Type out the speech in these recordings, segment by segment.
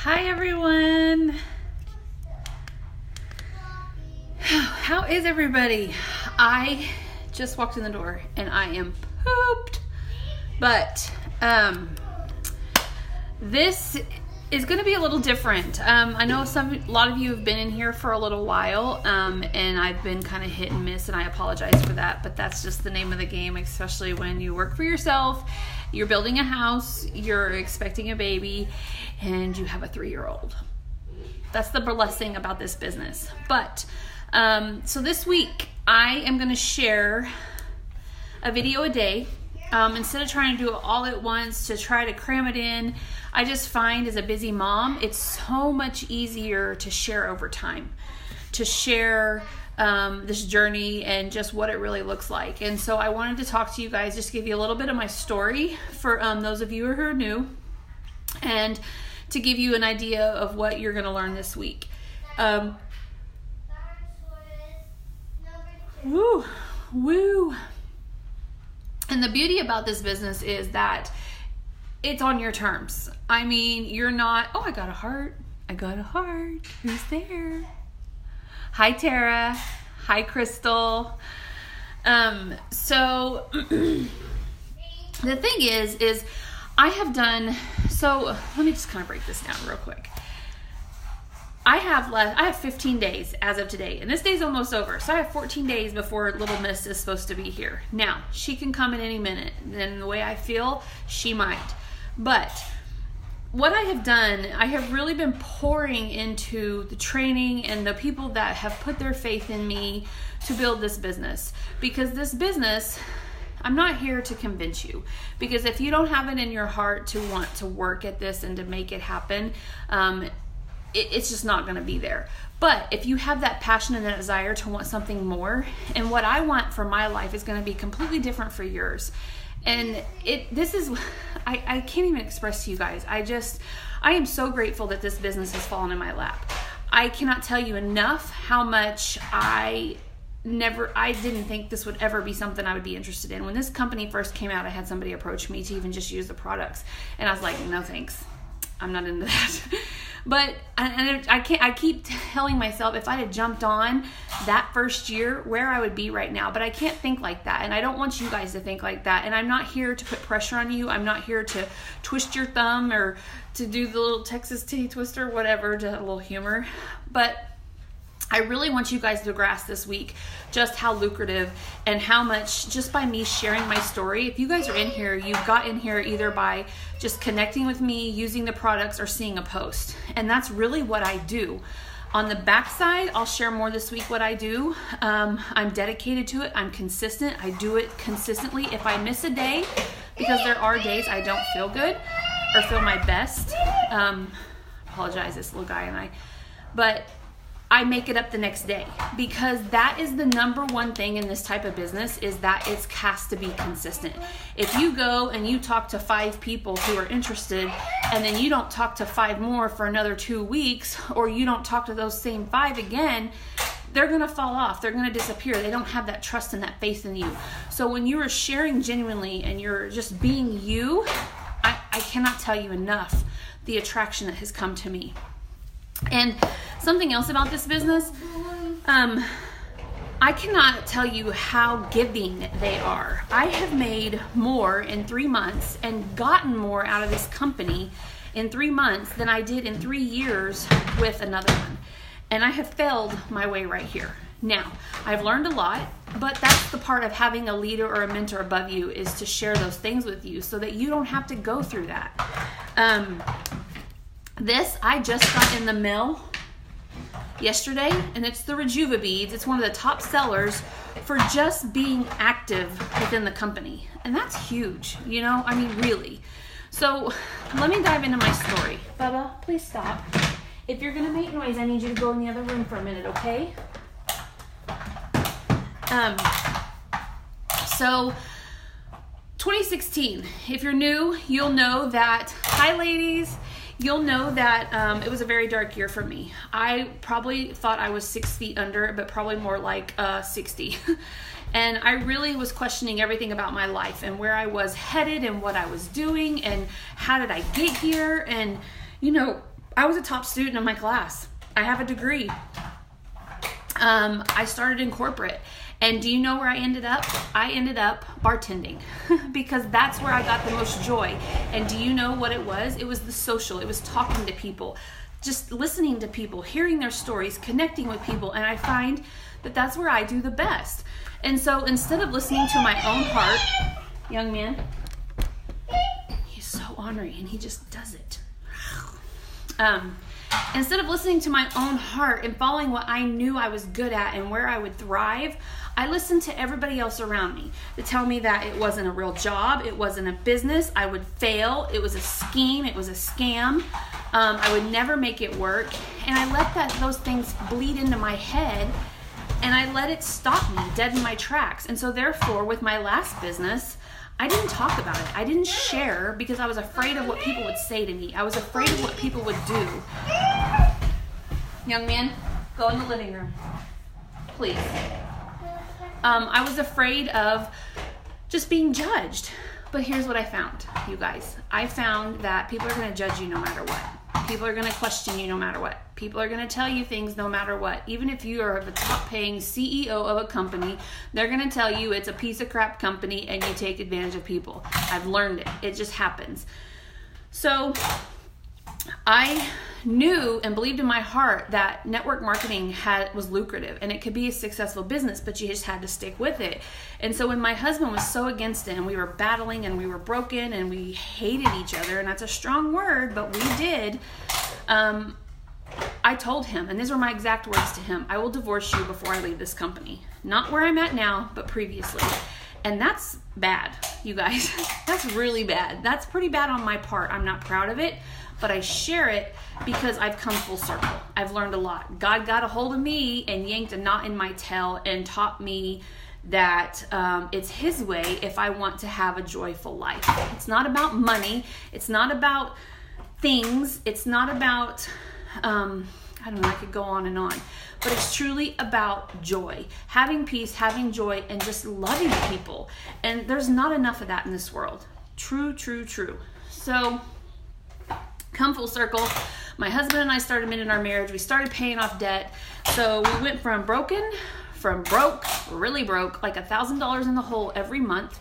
Hi everyone. How is everybody? I just walked in the door and I am pooped. But this is going to be a little different. I know a lot of you have been in here for a little while, and I've been kind of hit and miss, and I apologize for that, but that's just the name of the game, especially when you work for yourself, you're building a house, you're expecting a baby, and you have a 3-year-old. That's the blessing about this business. But, so this week, I am going to share a video a day. Instead of trying to do it all at once to try to cram it in, I just find as a busy mom, it's so much easier to share over time, to share this journey and just what it really looks like. And so I wanted to talk to you guys, just give you a little bit of my story for those of you who are new, and to give you an idea of what you're going to learn this week. Woo. And the beauty about this business is that it's on your terms. I mean, you're not, I got a heart. Who's there? Hi, Tara. Hi, Crystal. So the thing is I have done, so let me just kind of break this down real quick. I have 15 days as of today, and this day's almost over. So I have 14 days before little miss is supposed to be here. Now, she can come in any minute, and the way I feel, she might. But what I have done, I have really been pouring into the training and the people that have put their faith in me to build this business. Because this business, I'm not here to convince you, because if you don't have it in your heart to want to work at this and to make it happen, it's just not going to be there. But if you have that passion and that desire to want something more, and what I want for my life is going to be completely different for yours. And I can't even express to you guys. I am so grateful that this business has fallen in my lap. I cannot tell you enough how much I didn't think this would ever be something I would be interested in. When this company first came out, I had somebody approach me to even just use the products. And I was like, no thanks. I'm not into that. But I keep telling myself if I had jumped on that first year, where I would be right now. But I can't think like that, and I don't want you guys to think like that. And I'm not here to put pressure on you. I'm not here to twist your thumb or to do the little Texas titty twister, whatever, to have a little humor. But I really want you guys to grasp this week just how lucrative and how much, just by me sharing my story, if you guys are in here, you got in here either by just connecting with me, using the products, or seeing a post. And that's really what I do. On the backside, I'll share more this week what I do. I'm dedicated to it. I'm consistent. I do it consistently. If I miss a day, because there are days I don't feel good or feel my best, apologize, this little guy and I, but I make it up the next day, because that is the number one thing in this type of business, is that it has to be consistent. If you go and you talk to 5 people who are interested, and then you don't talk to 5 more for another 2 weeks, or you don't talk to those same 5 again, they're going to fall off. They're going to disappear. They don't have that trust and that faith in you. So when you are sharing genuinely and you're just being you, I cannot tell you enough the attraction that has come to me. And something else about this business, I cannot tell you how giving they are. I have made more in 3 months and gotten more out of this company in 3 months than I did in 3 years with another one. And I have failed my way right here. Now, I've learned a lot, but that's the part of having a leader or a mentor above you, is to share those things with you so that you don't have to go through that. This I just got in the mail yesterday, and it's the Rejuva beads. It's one of the top sellers for just being active within the company. And that's huge, I mean, really. So let me dive into my story. Bubba, please stop. If you're going to make noise, I need you to go in the other room for a minute, okay? So 2016, if you're new, you'll know that, hi ladies, you'll know that it was a very dark year for me. I probably thought I was 6 feet under, but probably more like 60. And I really was questioning everything about my life and where I was headed and what I was doing and how did I get here. And, I was a top student in my class. I have a degree. I started in corporate. And do you know where I ended up? I ended up bartending because that's where I got the most joy. And do you know what it was? It was the social. It was talking to people, just listening to people, hearing their stories, connecting with people. And I find that that's where I do the best. And so instead of listening to my own heart, young man, he's so ornery and he just does it. Instead of listening to my own heart and following what I knew I was good at and where I would thrive, I listened to everybody else around me to tell me that it wasn't a real job, it wasn't a business, I would fail, it was a scheme, it was a scam, I would never make it work. And I let those things bleed into my head, and I let it stop me dead in my tracks. And so therefore, with my last business, I didn't talk about it. I didn't share because I was afraid of what people would say to me. I was afraid of what people would do. Young man, go in the living room, please. I was afraid of just being judged. But here's what I found, you guys. I found that people are going to judge you no matter what. People are going to question you no matter what. People are going to tell you things no matter what. Even if you are the top paying CEO of a company, they're going to tell you it's a piece of crap company and you take advantage of people. I've learned it. It just happens. So I knew and believed in my heart that network marketing was lucrative and it could be a successful business, but you just had to stick with it. And so when my husband was so against it and we were battling and we were broken and we hated each other, and that's a strong word, but we did, I told him, and these were my exact words to him, I will divorce you before I leave this company. Not where I'm at now, but previously. And that's bad, you guys. That's really bad. That's pretty bad on my part. I'm not proud of it, but I share it because I've come full circle. I've learned a lot. God got a hold of me and yanked a knot in my tail and taught me that it's His way if I want to have a joyful life. It's not about money. It's not about things. It's not about, I don't know, I could go on and on. But it's truly about joy, having peace, having joy, and just loving people. And there's not enough of that in this world. True, true, true. So, come full circle. My husband and I started mending our marriage. We started paying off debt. So we went from broke, really broke, like $1,000 in the hole every month,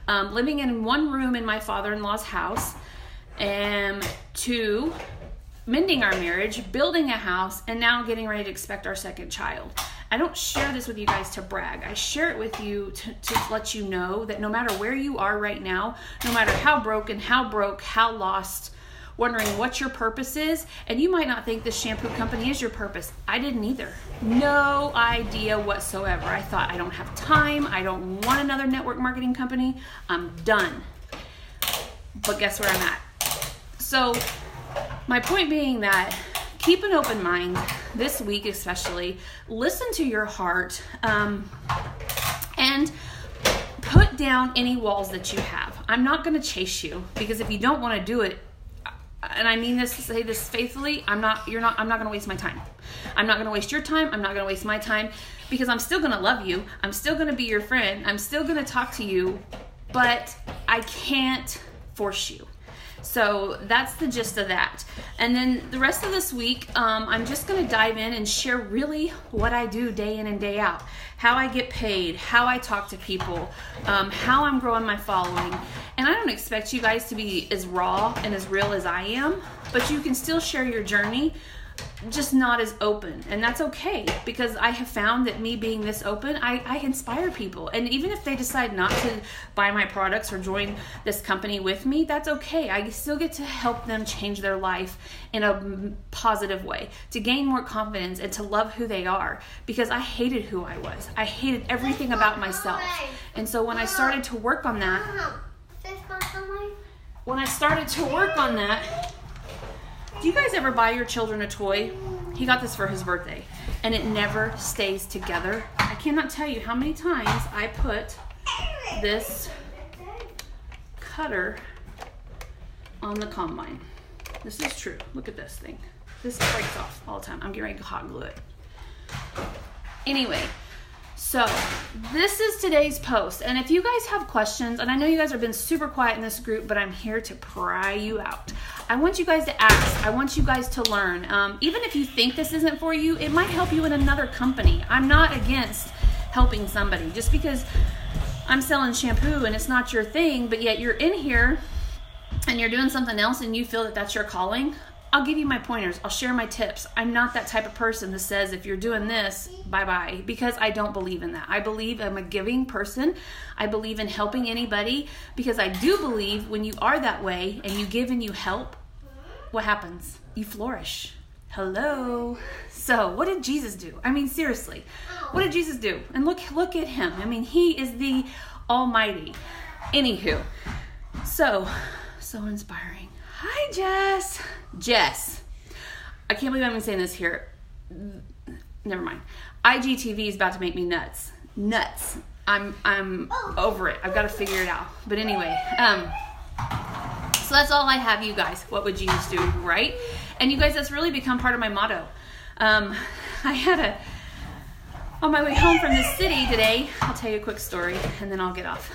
living in one room in my father-in-law's house, and to mending our marriage, building a house, and now getting ready to expect our second child. I don't share this with you guys to brag. I share it with you to let you know that no matter where you are right now, no matter how broken, how broke, how lost, wondering what your purpose is, and you might not think this shampoo company is your purpose. I didn't either. No idea whatsoever. I thought, I don't have time. I don't want another network marketing company. I'm done. But guess where I'm at? So my point being that keep an open mind this week, especially. Listen to your heart, and put down any walls that you have. I'm not going to chase you, because if you don't want to do it, and I mean this to say this faithfully, I'm not going to waste my time. I'm not going to waste your time. I'm not going to waste my time, because I'm still going to love you. I'm still going to be your friend. I'm still going to talk to you, but I can't force you. So that's the gist of that. And then the rest of this week, I'm just going to dive in and share really what I do day in and day out. How I get paid, how I talk to people, how I'm growing my following. And I don't expect you guys to be as raw and as real as I am, but you can still share your journey, just not as open. And that's okay, because I have found that me being this open, I inspire people. And even if they decide not to buy my products or join this company with me, that's okay. I still get to help them change their life in a positive way, to gain more confidence and to love who they are, because I hated who I was. I hated everything about myself. And so when I started to work on that, do you guys ever buy your children a toy? He got this for his birthday, and it never stays together. I cannot tell you how many times I put this cutter on the combine. This is true. Look at this thing. This breaks off all the time. I'm getting ready to hot glue it. Anyway, so this is today's post. And if you guys have questions, and I know you guys have been super quiet in this group, but I'm here to pry you out. I want you guys to ask. I want you guys to learn. Even if you think this isn't for you, it might help you in another company. I'm not against helping somebody. Just because I'm selling shampoo and it's not your thing, but yet you're in here and you're doing something else and you feel that that's your calling, I'll give you my pointers. I'll share my tips. I'm not that type of person that says if you're doing this, bye-bye, because I don't believe in that. I believe I'm a giving person. I believe in helping anybody because I do believe when you are that way and you give and you help, what happens? You flourish. Hello. So what did Jesus do? I mean, seriously, what did Jesus do? And look at him. I mean, he is the Almighty. Anywho, so inspiring. Hi, Jess. Jess. I can't believe I'm even saying this here. Never mind. IGTV is about to make me nuts. Nuts. I'm over it. I've got to figure it out. But anyway, so that's all I have, you guys. What would Jesus do, right? And you guys, that's really become part of my motto. I had on my way home from the city today, I'll tell you a quick story and then I'll get off.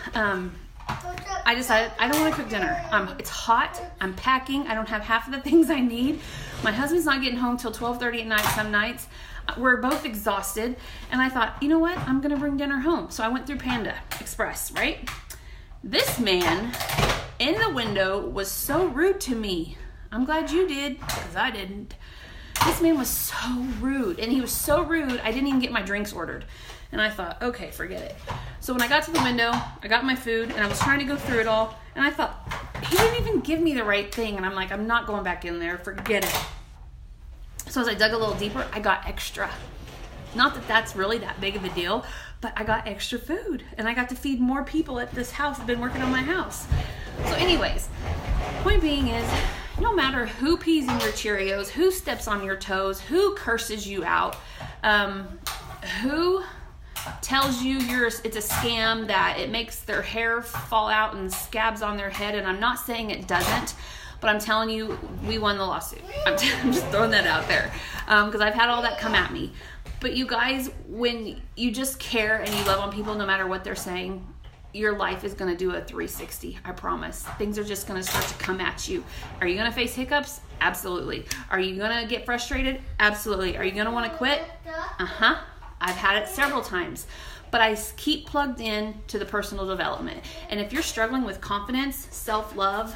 I decided I don't want to cook dinner. It's hot. I'm packing. I don't have half of the things I need. My husband's not getting home till 12:30 at night some nights. We're both exhausted. And I thought, you know what? I'm going to bring dinner home. So I went through Panda Express, right? This man in the window was so rude to me. I'm glad you did, because I didn't. This man was so rude. And he was so rude, I didn't even get my drinks ordered. And I thought, okay, forget it. So when I got to the window, I got my food, and I was trying to go through it all, and I thought, he didn't even give me the right thing. And I'm like, I'm not going back in there. Forget it. So as I dug a little deeper, I got extra. Not that that's really that big of a deal, but I got extra food. And I got to feed more people at this house. I've been working on my house. So anyways, point being is, no matter who pees in your Cheerios, who steps on your toes, who curses you out, who tells you it's a scam, that it makes their hair fall out and scabs on their head, and I'm not saying it doesn't, but I'm telling you, we won the lawsuit. I'm just throwing that out there because I've had all that come at me. But you guys, when you just care and you love on people no matter what they're saying, your life is going to do a 360. I promise. Things are just going to start to come at you. Are you going to face hiccups? Absolutely. Are you going to get frustrated? Absolutely. Are you going to want to quit? I've had it several times, but I keep plugged in to the personal development. And if you're struggling with confidence, self-love,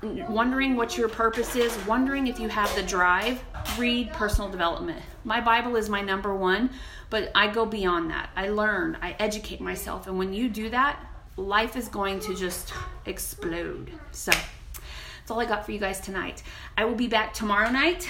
wondering what your purpose is, wondering if you have the drive, read personal development. My Bible is my number one, but I go beyond that. I learn, I educate myself. And when you do that, life is going to just explode. So that's all I got for you guys tonight. I will be back tomorrow night.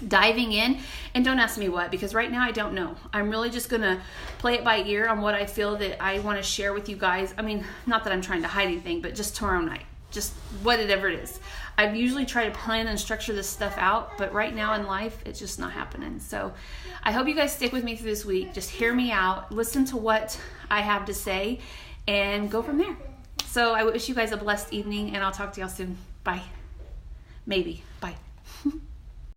Diving in, and don't ask me what, because right now I don't know. I'm really just gonna play it by ear on what I feel that I want to share with you guys. I mean, not that I'm trying to hide anything, but just tomorrow night, just whatever it is. I usually try to plan and structure this stuff out, but right now in life, it's just not happening. So I hope you guys stick with me through this week. Just hear me out, listen to what I have to say, and go from there. So I wish you guys a blessed evening, and I'll talk to y'all soon. Bye. Maybe. Bye.